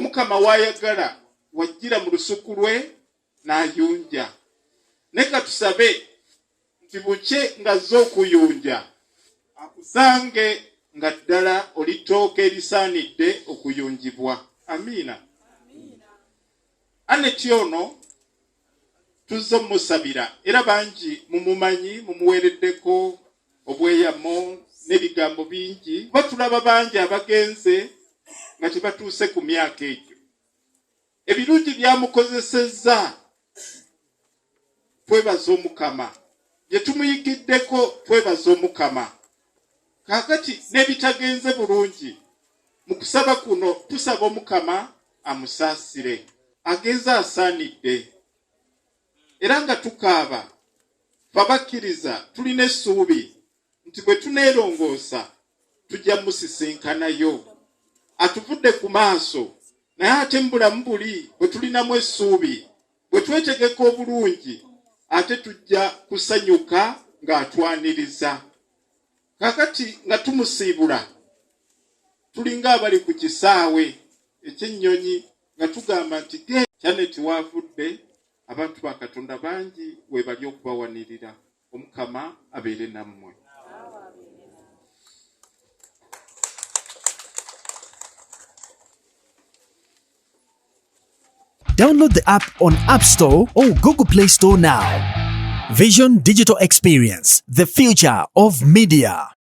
omukama wayagala wajjira mu lusuku lwe n'ayunja. Ne katusabe nti bukye ng'azze okuyunja akusange nga ddala oli ttooke erisaanidde okuyunjibwa. Amiina. Aneti ono tuzze musabira era bangi mumumanyi mumuweereddeko obweyamo n'ebigambo bingi. Batulaba bangi abagenze nga tebatuuse ku myaka egyo. Ebirungi byamukozesezza twebaza omukama. Bye tumuyigiddeko twebaza omukama. Kaakati n'ebitagenze bulungi mu kusaba kuno tusaba omukama amusaasire. Agenze asaanidde. Era nga tukaaba fabakkiriza tulina essuubi nti bwe tuneerongoosa tujja musisinkanayo. Atuvudde ku maaso naye ate mu bulamu buli bwe tulinamu essuubi bwe twetegeka obulungi ate tujja kusanyuka ng'atwaniriza. Kakati nga tumusiibula tulinga abali ku kisaawe eky'ennyonyi nga tugamba nti Janeti waavudde. Abantu ba Katonda bangi we bali okubawanirira. Omukama abeere nammwe. Download the app on App Store or Google Play Store now. Vision Digital Experience, the future of media.